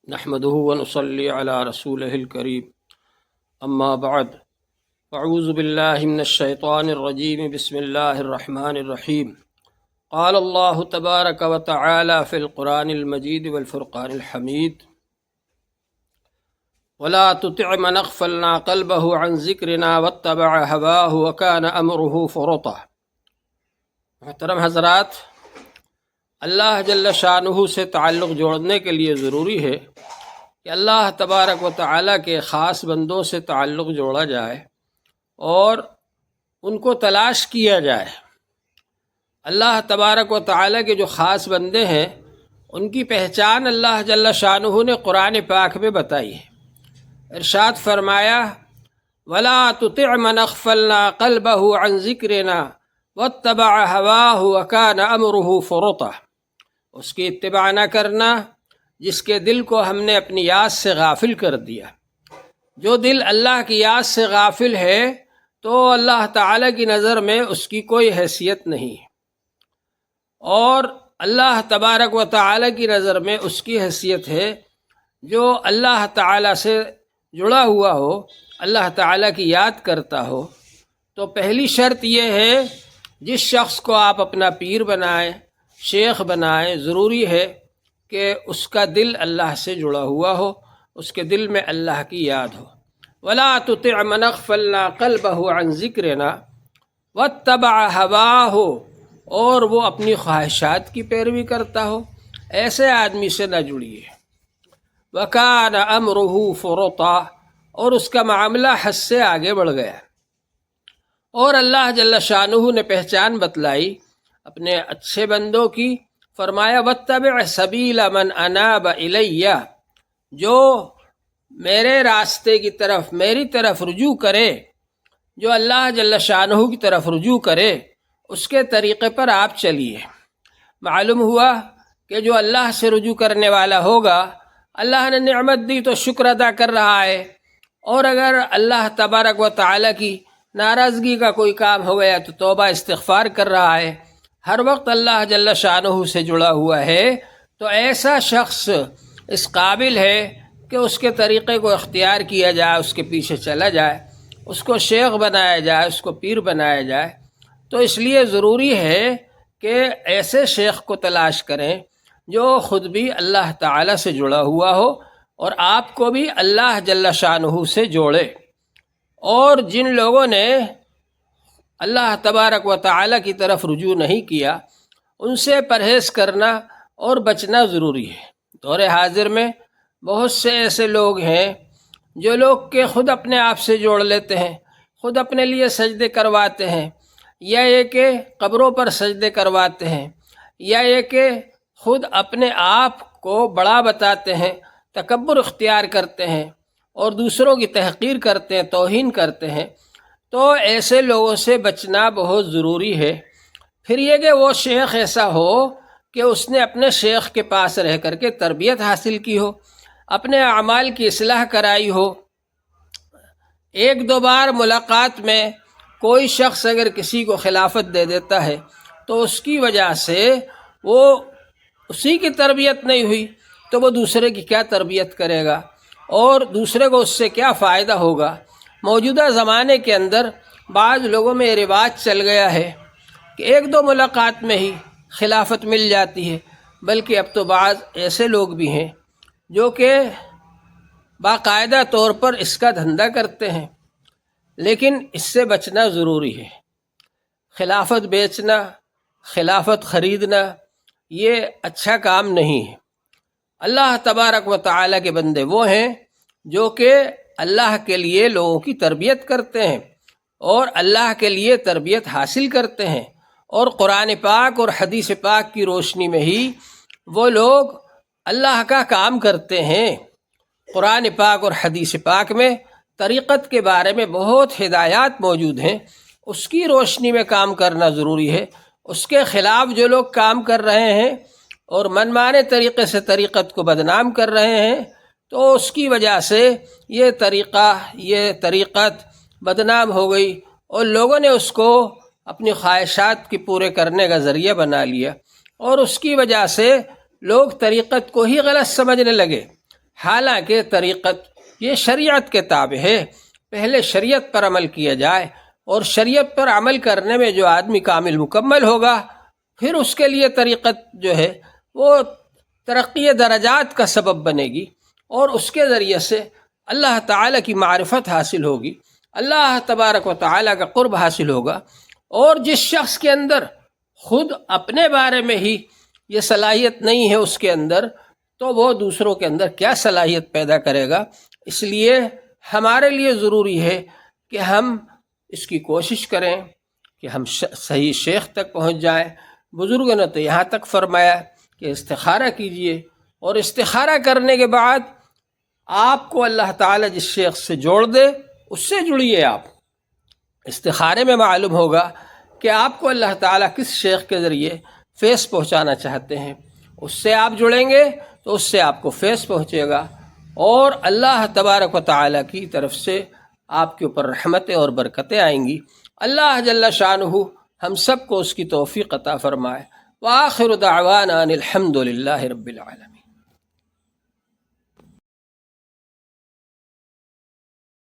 نحمده ونصلي على رسوله الكريم اما بعد اعوذ بالله من الشيطان الرجيم بسم الله الرحمن الرحيم قال الله تبارك وتعالى في القرآن المجيد والفرقان الحميد ولا تطع من اغفلنا قلبه عن ذكرنا واتبع هواه وكان امره فرطا۔ محترم حضرات، اللہ جل شانہ سے تعلق جوڑنے کے لیے ضروری ہے کہ اللہ تبارک و تعالیٰ کے خاص بندوں سے تعلق جوڑا جائے اور ان کو تلاش کیا جائے۔ اللہ تبارک و تعالیٰ کے جو خاص بندے ہیں ان کی پہچان اللہ جل شانہ نے قرآن پاک میں بتائی ہے۔ ارشاد فرمایا وَلَا تُطِعْ مَنْ أَغْفَلْنَا قَلْبَهُ عَنْ ذِكْرِنَا وَاتَّبَعَ هَوَاهُ وَكَانَ أَمْرُهُ فُرُطًا۔ اس کی اتباع نہ کرنا جس کے دل کو ہم نے اپنی یاد سے غافل کر دیا۔ جو دل اللہ کی یاد سے غافل ہے تو اللہ تعالیٰ کی نظر میں اس کی کوئی حیثیت نہیں، اور اللہ تبارک و تعالیٰ کی نظر میں اس کی حیثیت ہے جو اللہ تعالیٰ سے جڑا ہوا ہو، اللہ تعالیٰ کی یاد کرتا ہو۔ تو پہلی شرط یہ ہے جس شخص کو آپ اپنا پیر بنائیں، شیخ بنائیں، ضروری ہے کہ اس کا دل اللہ سے جڑا ہوا ہو، اس کے دل میں اللہ کی یاد ہو۔ وَلَا تُطِعْ مَنْ أَغْفَلْنَا قَلْبَهُ عَنْ ذِكْرِنَا وَاتَّبَعَ هَوَاهُ، اور وہ اپنی خواہشات کی پیروی کرتا ہو، ایسے آدمی سے نہ جڑیے۔ وَكَانَ أَمْرُهُ فُرُطًا، اور اس کا معاملہ حد سے آگے بڑھ گیا۔ اور اللہ جل شانہ نے پہچان بتلائی اپنے اچھے بندوں کی، فرمایا وَاتَّبِعْ سَبِيلَ مَنْ أَنَابَ إِلَيَّ، جو میرے راستے کی طرف، میری طرف رجوع کرے، جو اللہ جل شانہ کی طرف رجوع کرے، اس کے طریقے پر آپ چلیے۔ معلوم ہوا کہ جو اللہ سے رجوع کرنے والا ہوگا، اللہ نے نعمت دی تو شکر ادا کر رہا ہے، اور اگر اللہ تبارک و تعالیٰ کی ناراضگی کا کوئی کام ہو گیا تو توبہ استغفار کر رہا ہے، ہر وقت اللہ جل شانہ سے جڑا ہوا ہے، تو ایسا شخص اس قابل ہے کہ اس کے طریقے کو اختیار کیا جائے، اس کے پیچھے چلا جائے، اس کو شیخ بنایا جائے، اس کو پیر بنایا جائے۔ تو اس لیے ضروری ہے کہ ایسے شیخ کو تلاش کریں جو خود بھی اللہ تعالیٰ سے جڑا ہوا ہو اور آپ کو بھی اللہ جل شانہ سے جوڑے۔ اور جن لوگوں نے اللہ تبارک و تعالیٰ کی طرف رجوع نہیں کیا، ان سے پرہیز کرنا اور بچنا ضروری ہے۔ دور حاضر میں بہت سے ایسے لوگ ہیں جو لوگ کہ خود اپنے آپ سے جوڑ لیتے ہیں، خود اپنے لیے سجدے کرواتے ہیں، یا یہ کہ قبروں پر سجدے کرواتے ہیں، یا یہ کہ خود اپنے آپ کو بڑا بتاتے ہیں، تکبر اختیار کرتے ہیں اور دوسروں کی تحقیر کرتے ہیں، توہین کرتے ہیں۔ تو ایسے لوگوں سے بچنا بہت ضروری ہے۔ پھر یہ کہ وہ شیخ ایسا ہو کہ اس نے اپنے شیخ کے پاس رہ کر کے تربیت حاصل کی ہو، اپنے اعمال کی اصلاح کرائی ہو۔ ایک دو بار ملاقات میں کوئی شخص اگر کسی کو خلافت دے دیتا ہے تو اس کی وجہ سے وہ اسی کی تربیت نہیں ہوئی تو وہ دوسرے کی کیا تربیت کرے گا، اور دوسرے کو اس سے کیا فائدہ ہوگا۔ موجودہ زمانے کے اندر بعض لوگوں میں یہ رواج چل گیا ہے کہ ایک دو ملاقات میں ہی خلافت مل جاتی ہے، بلکہ اب تو بعض ایسے لوگ بھی ہیں جو کہ باقاعدہ طور پر اس کا دھندا کرتے ہیں، لیکن اس سے بچنا ضروری ہے۔ خلافت بیچنا، خلافت خریدنا، یہ اچھا کام نہیں ہے۔ اللہ تبارک و تعالیٰ کے بندے وہ ہیں جو کہ اللہ کے لیے لوگوں کی تربیت کرتے ہیں اور اللہ کے لیے تربیت حاصل کرتے ہیں، اور قرآن پاک اور حدیث پاک کی روشنی میں ہی وہ لوگ اللہ کا کام کرتے ہیں۔ قرآن پاک اور حدیث پاک میں طریقت کے بارے میں بہت ہدایات موجود ہیں، اس کی روشنی میں کام کرنا ضروری ہے۔ اس کے خلاف جو لوگ کام کر رہے ہیں اور منمانے طریقے سے طریقت کو بدنام کر رہے ہیں، تو اس کی وجہ سے یہ طریقت بدنام ہو گئی اور لوگوں نے اس کو اپنی خواہشات کی پورے کرنے کا ذریعہ بنا لیا، اور اس کی وجہ سے لوگ طریقت کو ہی غلط سمجھنے لگے، حالانکہ طریقت یہ شریعت کے تابع ہے، پہلے شریعت پر عمل کیا جائے، اور شریعت پر عمل کرنے میں جو آدمی کامل مکمل ہوگا پھر اس کے لیے طریقت جو ہے وہ ترقی درجات کا سبب بنے گی، اور اس کے ذریعے سے اللہ تعالیٰ کی معرفت حاصل ہوگی، اللہ تبارک و تعالیٰ کا قرب حاصل ہوگا۔ اور جس شخص کے اندر خود اپنے بارے میں ہی یہ صلاحیت نہیں ہے اس کے اندر، تو وہ دوسروں کے اندر کیا صلاحیت پیدا کرے گا؟ اس لیے ہمارے لیے ضروری ہے کہ ہم اس کی کوشش کریں کہ ہم صحیح شیخ تک پہنچ جائیں۔ بزرگوں نے تو یہاں تک فرمایا کہ استخارہ کیجئے، اور استخارہ کرنے کے بعد آپ کو اللہ تعالیٰ جس شیخ سے جوڑ دے اس سے جڑیے۔ آپ استخارے میں معلوم ہوگا کہ آپ کو اللہ تعالیٰ کس شیخ کے ذریعے فیض پہنچانا چاہتے ہیں، اس سے آپ جڑیں گے تو اس سے آپ کو فیض پہنچے گا، اور اللہ تبارک و تعالیٰ کی طرف سے آپ کے اوپر رحمتیں اور برکتیں آئیں گی۔ اللہ جل شانہ ہم سب کو اس کی توفیق عطا فرمائے۔ وآخر دعوانا ان الحمد للہ رب العالمین۔